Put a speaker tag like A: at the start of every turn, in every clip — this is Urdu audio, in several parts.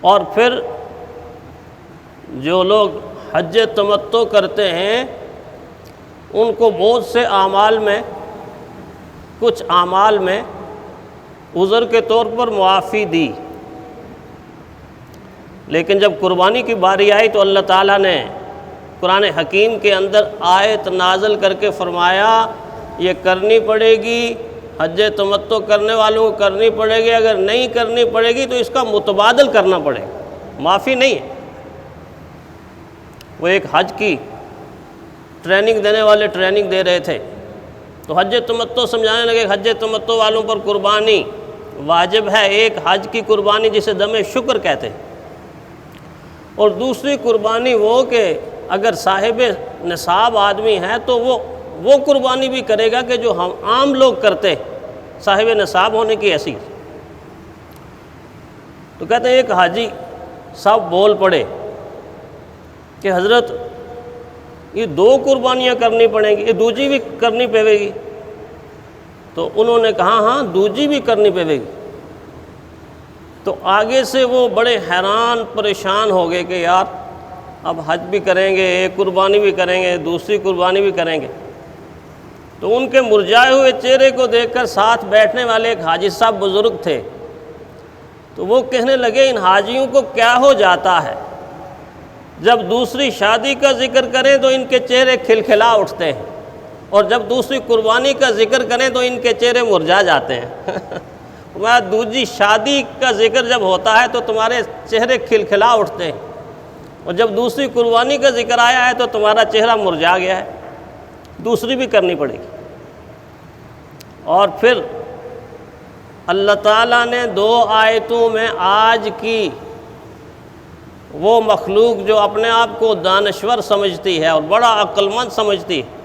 A: اور پھر جو لوگ حج تمتع کرتے ہیں ان کو بہت سے اعمال میں، کچھ اعمال میں عذر کے طور پر معافی دی، لیکن جب قربانی کی باری آئی تو اللہ تعالیٰ نے قرآن حکیم کے اندر آیت نازل کر کے فرمایا یہ کرنی پڑے گی، حج تمتع کرنے والوں کو کرنی پڑے گی، اگر نہیں کرنی پڑے گی تو اس کا متبادل کرنا پڑے گا، معافی نہیں ہے۔ وہ ایک حج کی ٹریننگ دینے والے ٹریننگ دے رہے تھے تو حج تمتع سمجھانے لگے، حج تمتع والوں پر قربانی واجب ہے، ایک حج کی قربانی جسے دم شکر کہتے ہیں، اور دوسری قربانی وہ کہ اگر صاحب نصاب آدمی ہے تو وہ قربانی بھی کرے گا کہ جو ہم عام لوگ کرتے صاحب نصاب ہونے کی حیثیت۔ تو کہتے ہیں ایک حاجی سب بول پڑے کہ حضرت یہ 2 قربانیاں کرنی پڑیں گی، یہ دوجی بھی کرنی پڑے گی؟ تو انہوں نے کہا ہاں دوجی بھی کرنی پڑے گی۔ تو آگے سے وہ بڑے حیران پریشان ہو گئے کہ یار اب حج بھی کریں گے، ایک قربانی بھی کریں گے، دوسری قربانی بھی کریں گے۔ تو ان کے مرجھائے ہوئے چہرے کو دیکھ کر ساتھ بیٹھنے والے ایک حاجی صاحب بزرگ تھے، تو وہ کہنے لگے ان حاجیوں کو کیا ہو جاتا ہے، جب دوسری شادی کا ذکر کریں تو ان کے چہرے کھلکھلا اٹھتے ہیں، اور جب دوسری قربانی کا ذکر کریں تو ان کے چہرے مرجھا جاتے ہیں۔ دوسری شادی کا ذکر جب ہوتا ہے تو تمہارے چہرے کھلکھلا اٹھتے ہیں، اور جب دوسری قربانی کا ذکر آیا ہے تو تمہارا چہرہ مرجھا گیا ہے، دوسری بھی کرنی پڑے گی۔ اور پھر اللہ تعالیٰ نے 2 آیتوں میں آج کی وہ مخلوق جو اپنے آپ کو دانشور سمجھتی ہے اور بڑا عقل مند سمجھتی ہے،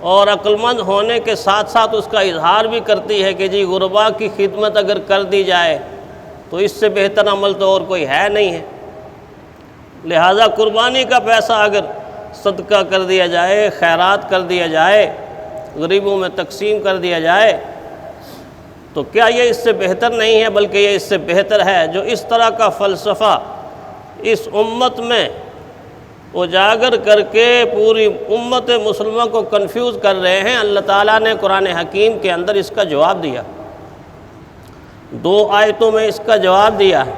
A: اور عقل مند ہونے کے ساتھ ساتھ اس کا اظہار بھی کرتی ہے کہ جی غربا کی خدمت اگر کر دی جائے تو اس سے بہتر عمل تو اور کوئی ہے نہیں ہے، لہٰذا قربانی کا پیسہ اگر صدقہ کر دیا جائے، خیرات کر دیا جائے، غریبوں میں تقسیم کر دیا جائے تو کیا یہ اس سے بہتر نہیں ہے؟ بلکہ یہ اس سے بہتر ہے۔ جو اس طرح کا فلسفہ اس امت میں اجاگر کر کے پوری امت مسلمہ کو کنفیوز کر رہے ہیں، اللہ تعالیٰ نے قرآن حکیم کے اندر اس کا جواب دیا، 2 آیتوں میں اس کا جواب دیا ہے،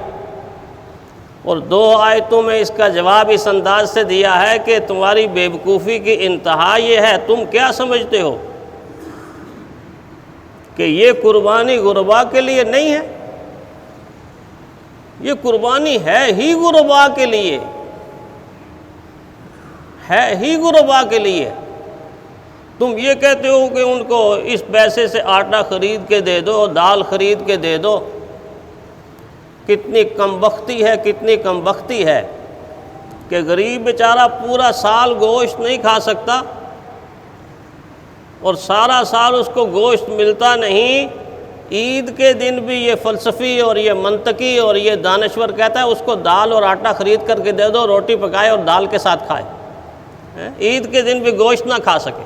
A: اور 2 آیتوں میں اس کا جواب اس انداز سے دیا ہے کہ تمہاری بے وقوفی کی انتہا یہ ہے، تم کیا سمجھتے ہو کہ یہ قربانی غربا کے لیے نہیں ہے؟ یہ قربانی ہے ہی غربا کے لیے، ہے ہی غربا کے لیے۔ تم یہ کہتے ہو کہ ان کو اس پیسے سے آٹا خرید کے دے دو، دال خرید کے دے دو، کتنی کم بختی ہے، کتنی کم بختی ہے کہ غریب بیچارہ پورا سال گوشت نہیں کھا سکتا، اور سارا سال اس کو گوشت ملتا نہیں، عید کے دن بھی یہ فلسفی اور یہ منطقی اور یہ دانشور کہتا ہے اس کو دال اور آٹا خرید کر کے دے دو، روٹی پکائے اور دال کے ساتھ کھائے، عید کے دن بھی گوشت نہ کھا سکے۔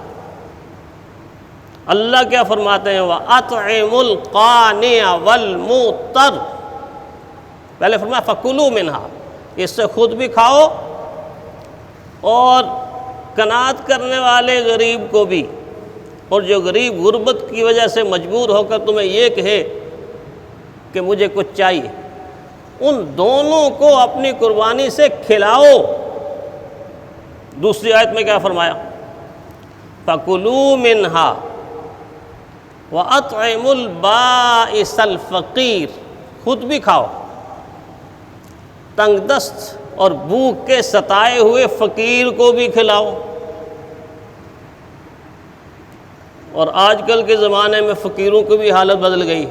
A: اللہ کیا فرماتے ہیں؟ وَأَطْعِمُ الْقَانِعَ وَالْمُعْتَرَّ، پہلے فرمایا فَكُلُوا مِنْهَا، اس سے خود بھی کھاؤ اور قناعت کرنے والے غریب کو بھی، اور جو غریب غربت کی وجہ سے مجبور ہو کر تمہیں یہ کہے کہ مجھے کچھ چاہیے، ان دونوں کو اپنی قربانی سے کھلاؤ۔ دوسری آیت میں کیا فرمایا؟ فَكُلُوا مِنْهَا وَأَطْعِمُوا الْبَائِسَ الْفَقِيرَ، خود بھی کھاؤ، تنگ دست اور بھوک کے ستائے ہوئے فقیر کو بھی کھلاؤ۔ اور آج کل کے زمانے میں فقیروں کی بھی حالت بدل گئی۔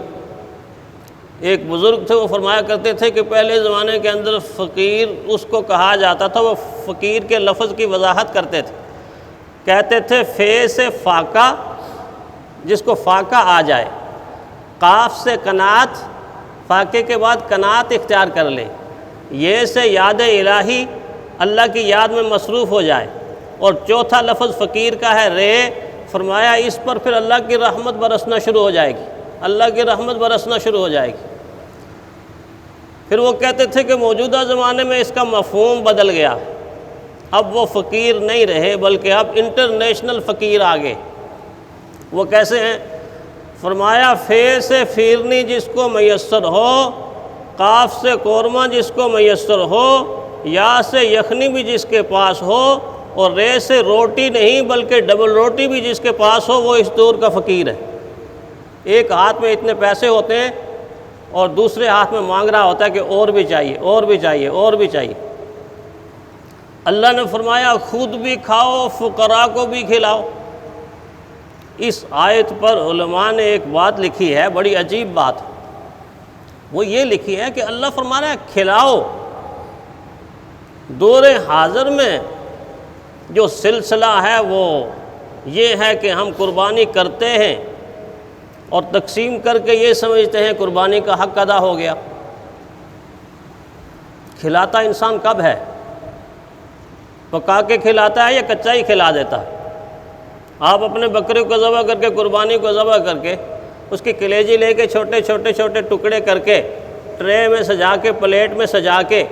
A: ایک بزرگ تھے، وہ فرمایا کرتے تھے کہ پہلے زمانے کے اندر فقیر اس کو کہا جاتا تھا، وہ فقیر کے لفظ کی وضاحت کرتے تھے، کہتے تھے فے سے فاقہ، جس کو فاقہ آ جائے، قاف سے قناعت، فاقے کے بعد قناعت اختیار کر لے، یہ سے یاد الہی، اللہ کی یاد میں مصروف ہو جائے، اور چوتھا لفظ فقیر کا ہے رے، فرمایا اس پر پھر اللہ کی رحمت برسنا شروع ہو جائے گی، اللہ کی رحمت برسنا شروع ہو جائے گی۔ پھر وہ کہتے تھے کہ موجودہ زمانے میں اس کا مفہوم بدل گیا، اب وہ فقیر نہیں رہے بلکہ اب انٹرنیشنل فقیر آ گئے۔ وہ کیسے ہیں؟ فرمایا فے سے فیرنی جس کو میسر ہو، قاف سے قورمہ جس کو میسر ہو، یا سے یخنی بھی جس کے پاس ہو، اور رے سے روٹی نہیں بلکہ ڈبل روٹی بھی جس کے پاس ہو، وہ اس دور کا فقیر ہے۔ ایک ہاتھ میں اتنے پیسے ہوتے ہیں اور دوسرے ہاتھ میں مانگ رہا ہوتا ہے کہ اور بھی چاہیے، اور بھی چاہیے، اور بھی چاہیے۔ اللہ نے فرمایا خود بھی کھاؤ، فقراء کو بھی کھلاؤ۔ اس آیت پر علماء نے ایک بات لکھی ہے، بڑی عجیب بات، وہ یہ لکھی ہے کہ اللہ فرما رہا ہے کھلاؤ۔ دور حاضر میں جو سلسلہ ہے وہ یہ ہے کہ ہم قربانی کرتے ہیں اور تقسیم کر کے یہ سمجھتے ہیں قربانی کا حق ادا ہو گیا۔ کھلاتا انسان کب ہے؟ پکا کے کھلاتا ہے یا کچا ہی کھلا دیتا ہے؟ آپ اپنے بکرے کو ذبح کر کے، قربانی کو ذبح کر کے، اس کی کلیجی لے کے چھوٹے چھوٹے چھوٹے ٹکڑے کر کے ٹرے میں سجا کے، پلیٹ میں سجا کے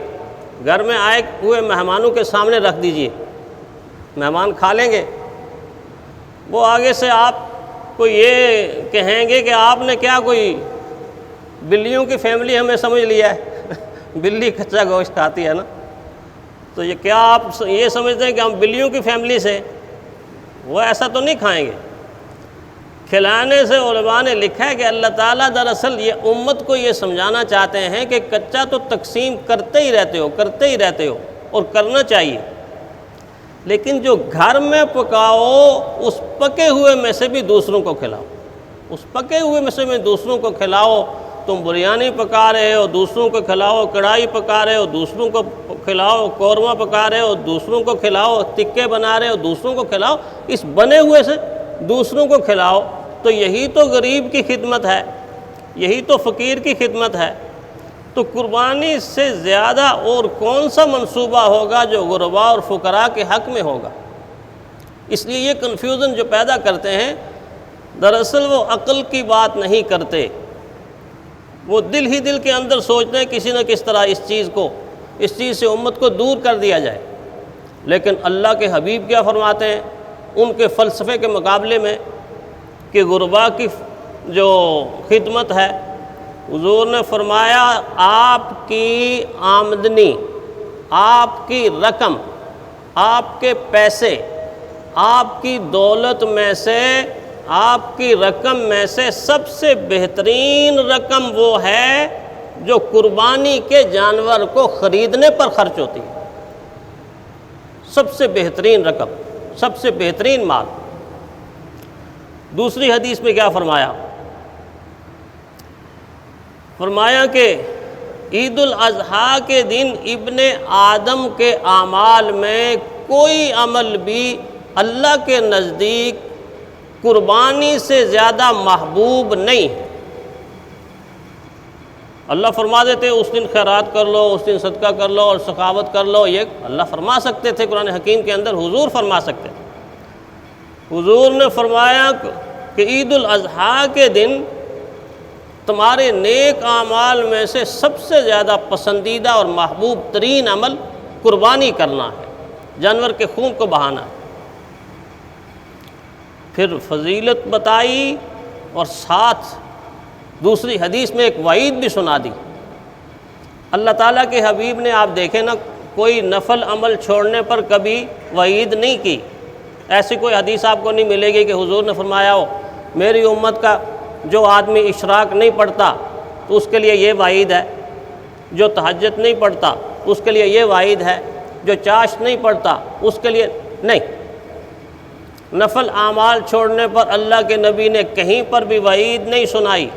A: گھر میں آئے ہوئے مہمانوں کے سامنے رکھ دیجئے، مہمان کھا لیں گے۔ وہ آگے سے آپ کو یہ کہیں گے کہ آپ نے کیا کوئی بلیوں کی فیملی ہمیں سمجھ لیا ہے، بلی کچا گوشت کھاتی ہے نا، تو یہ کیا آپ یہ سمجھتے ہیں کہ ہم بلیوں کی فیملی سے؟ وہ ایسا تو نہیں کھائیں گے۔ کھلانے سے علماء نے لکھا ہے کہ اللہ تعالیٰ دراصل یہ امت کو یہ سمجھانا چاہتے ہیں کہ کچا تو تقسیم کرتے ہی رہتے ہو اور کرنا چاہیے، لیکن جو گھر میں پکاؤ اس پکے ہوئے میں سے بھی دوسروں کو کھلاؤ، اس پکے ہوئے میں سے بھی دوسروں کو کھلاؤ۔ تم بریانی پکا رہے ہو دوسروں کو کھلاؤ، کڑھائی پکا رہے ہو دوسروں کو کھلاؤ، قورمہ پکا رہے ہو دوسروں کو کھلاؤ، تکے بنا رہے ہو دوسروں کو کھلاؤ، اس بنے ہوئے سے دوسروں کو کھلاؤ۔ تو یہی تو غریب کی خدمت ہے، یہی تو فقیر کی خدمت ہے۔ تو قربانی سے زیادہ اور کون سا منصوبہ ہوگا جو غرباء اور فقراء کے حق میں ہوگا؟ اس لیے یہ کنفیوژن جو پیدا کرتے ہیں، دراصل وہ عقل کی بات نہیں کرتے، وہ دل ہی دل کے اندر سوچتے ہیں کسی نہ کس طرح اس چیز سے امت کو دور کر دیا جائے۔ لیکن اللہ کے حبیب کیا فرماتے ہیں ان کے فلسفے کے مقابلے میں کہ غرباء کی جو خدمت ہے، حضور نے فرمایا آپ کی آمدنی، آپ کی رقم، آپ کے پیسے، آپ کی دولت میں سے، آپ کی رقم میں سے سب سے بہترین رقم وہ ہے جو قربانی کے جانور کو خریدنے پر خرچ ہوتی ہے۔ سب سے بہترین رقم، سب سے بہترین مال۔ دوسری حدیث میں کیا فرمایا؟ فرمایا کہ عید الاضحیٰ کے دن ابن آدم کے اعمال میں کوئی عمل بھی اللہ کے نزدیک قربانی سے زیادہ محبوب نہیں۔ اللہ فرما دیتے اس دن خیرات کر لو، اس دن صدقہ کر لو اور سخاوت کر لو، یہ اللہ فرما سکتے تھے، قرآن حکیم کے اندر حضور فرما سکتے تھے۔ حضور نے فرمایا کہ عید الاضحیٰ کے دن تمہارے نیک اعمال میں سے سب سے زیادہ پسندیدہ اور محبوب ترین عمل قربانی کرنا ہے، جانور کے خون کو بہانا ہے۔ پھر فضیلت بتائی اور ساتھ دوسری حدیث میں ایک وعید بھی سنا دی۔ اللہ تعالیٰ کے حبیب نے آپ دیکھیں نا، کوئی نفل عمل چھوڑنے پر کبھی وعید نہیں کی۔ ایسی کوئی حدیث آپ کو نہیں ملے گی کہ حضور نے فرمایا ہو میری امت کا جو آدمی اشراق نہیں پڑھتا تو اس کے لیے یہ وعید ہے، جو تہجد نہیں پڑھتا اس کے لیے یہ وعید ہے، جو چاشت نہیں پڑھتا اس کے لیے نہیں۔ نفل اعمال چھوڑنے پر اللہ کے نبی نے کہیں پر بھی وعید نہیں سنائی۔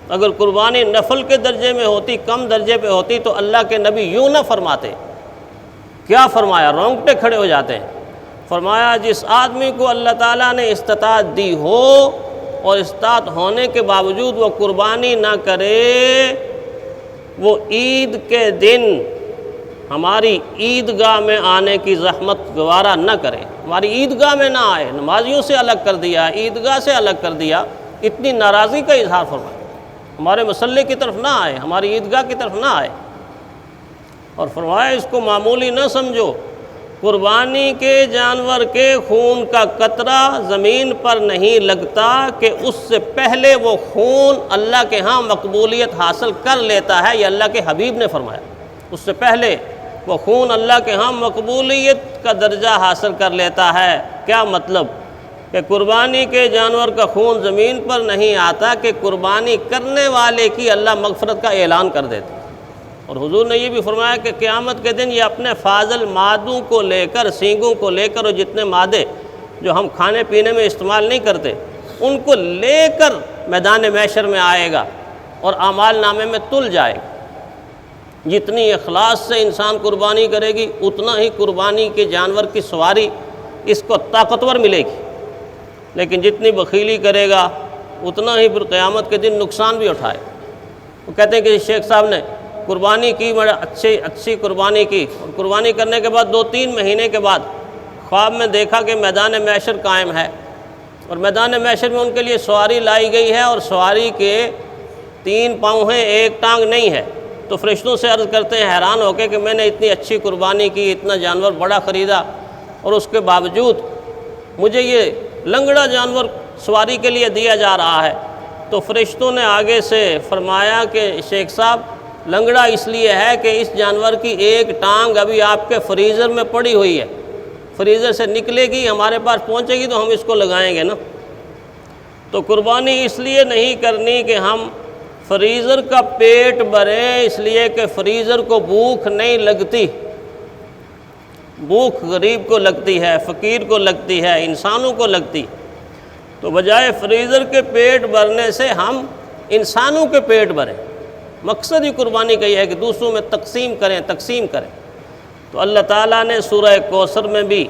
A: اگر قربانی نفل کے درجے میں ہوتی، کم درجے پہ ہوتی، تو اللہ کے نبی یوں نہ فرماتے۔ کیا فرمایا؟ رونگٹے کھڑے ہو جاتے ہیں۔ فرمایا جس آدمی کو اللہ تعالیٰ نے استطاعت دی ہو اور استطاعت ہونے کے باوجود وہ قربانی نہ کرے، وہ عید کے دن ہماری عیدگاہ میں آنے کی زحمت گوارا نہ کرے، ہماری عیدگاہ میں نہ آئے، نمازیوں سے الگ کر دیا، عیدگاہ سے الگ کر دیا، اتنی ناراضی کا اظہار فرمایا، ہمارے مسلح کی طرف نہ آئے، ہماری عیدگاہ کی طرف نہ آئے۔ اور فرمایا اس کو معمولی نہ سمجھو، قربانی کے جانور کے خون کا قطرہ زمین پر نہیں لگتا کہ اس سے پہلے وہ خون اللہ کے ہاں مقبولیت حاصل کر لیتا ہے، یہ اللہ کے حبیب نے فرمایا، اس سے پہلے وہ خون اللہ کے ہاں مقبولیت کا درجہ حاصل کر لیتا ہے۔ کیا مطلب؟ کہ قربانی کے جانور کا خون زمین پر نہیں آتا کہ قربانی کرنے والے کی اللہ مغفرت کا اعلان کر دیتے۔ اور حضور نے یہ بھی فرمایا کہ قیامت کے دن یہ اپنے فاضل مادوں کو لے کر، سینگوں کو لے کر، اور جتنے مادے جو ہم کھانے پینے میں استعمال نہیں کرتے ان کو لے کر میدان محشر میں آئے گا اور اعمال نامے میں تل جائے گا۔ جتنی اخلاص سے انسان قربانی کرے گی اتنا ہی قربانی کے جانور کی سواری اس کو طاقتور ملے گی، لیکن جتنی بخیلی کرے گا اتنا ہی پھر قیامت کے دن نقصان بھی اٹھائے۔ وہ کہتے ہیں کہ شیخ صاحب نے قربانی کی، بڑا اچھی قربانی کی، اور قربانی کرنے کے بعد 2-3 مہینے کے بعد خواب میں دیکھا کہ میدان محشر قائم ہے، اور میدان محشر میں ان کے لیے سواری لائی گئی ہے، اور سواری کے 3 پاؤں ہیں، 1 ٹانگ نہیں ہے۔ تو فرشتوں سے عرض کرتے ہیں حیران ہو کے کہ میں نے اتنی اچھی قربانی کی، اتنا جانور بڑا خریدا، اور اس کے باوجود مجھے یہ لنگڑا جانور سواری کے لیے دیا جا رہا ہے۔ تو فرشتوں نے آگے سے فرمایا کہ شیخ صاحب لنگڑا اس لیے ہے کہ اس جانور کی 1 ٹانگ ابھی آپ کے فریزر میں پڑی ہوئی ہے، فریزر سے نکلے گی، ہمارے پاس پہنچے گی تو ہم اس کو لگائیں گے نا۔ تو قربانی اس لیے نہیں کرنی کہ ہم فریزر کا پیٹ بھریں، اس لیے کہ فریزر کو بھوک نہیں لگتی، بھوک غریب کو لگتی ہے، فقیر کو لگتی ہے، انسانوں کو لگتی۔ تو بجائے فریزر کے پیٹ بھرنے سے ہم انسانوں کے پیٹ بھریں۔ مقصد ہی قربانی کا یہ ہے کہ دوسروں میں تقسیم کریں۔ تو اللہ تعالیٰ نے سورہ کوثر میں بھی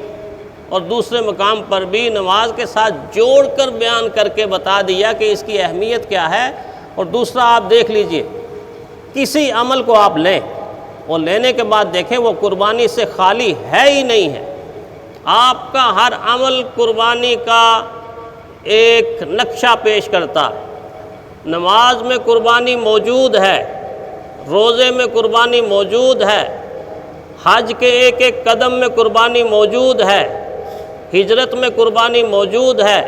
A: اور دوسرے مقام پر بھی نماز کے ساتھ جوڑ کر بیان کر کے بتا دیا کہ اس کی اہمیت کیا ہے۔ اور دوسرا آپ دیکھ لیجئے، کسی عمل کو آپ لیں اور لینے کے بعد دیکھیں وہ قربانی سے خالی ہے ہی نہیں ہے۔ آپ کا ہر عمل قربانی کا ایک نقشہ پیش کرتا۔ نماز میں قربانی موجود ہے، روزے میں قربانی موجود ہے، حج کے ایک قدم میں قربانی موجود ہے، ہجرت میں قربانی موجود ہے،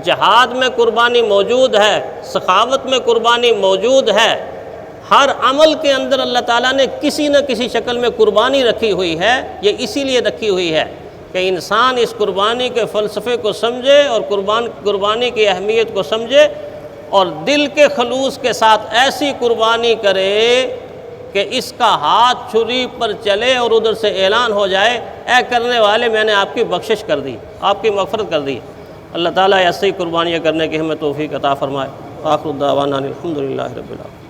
A: جہاد میں قربانی موجود ہے، سخاوت میں قربانی موجود ہے۔ ہر عمل کے اندر اللہ تعالیٰ نے کسی نہ کسی شکل میں قربانی رکھی ہوئی ہے۔ یہ اسی لیے رکھی ہوئی ہے کہ انسان اس قربانی کے فلسفے کو سمجھے اور قربانی کی اہمیت کو سمجھے، اور دل کے خلوص کے ساتھ ایسی قربانی کرے کہ اس کا ہاتھ چھری پر چلے اور ادھر سے اعلان ہو جائے، اے کرنے والے میں نے آپ کی بخشش کر دی، آپ کی مغفرت کر دی۔ اللہ تعالیٰ ایسی قربانیاں کرنے کی ہمیں توفیق عطا فرمائے۔ آخر الدعوانا الحمدللہ رب العالمین۔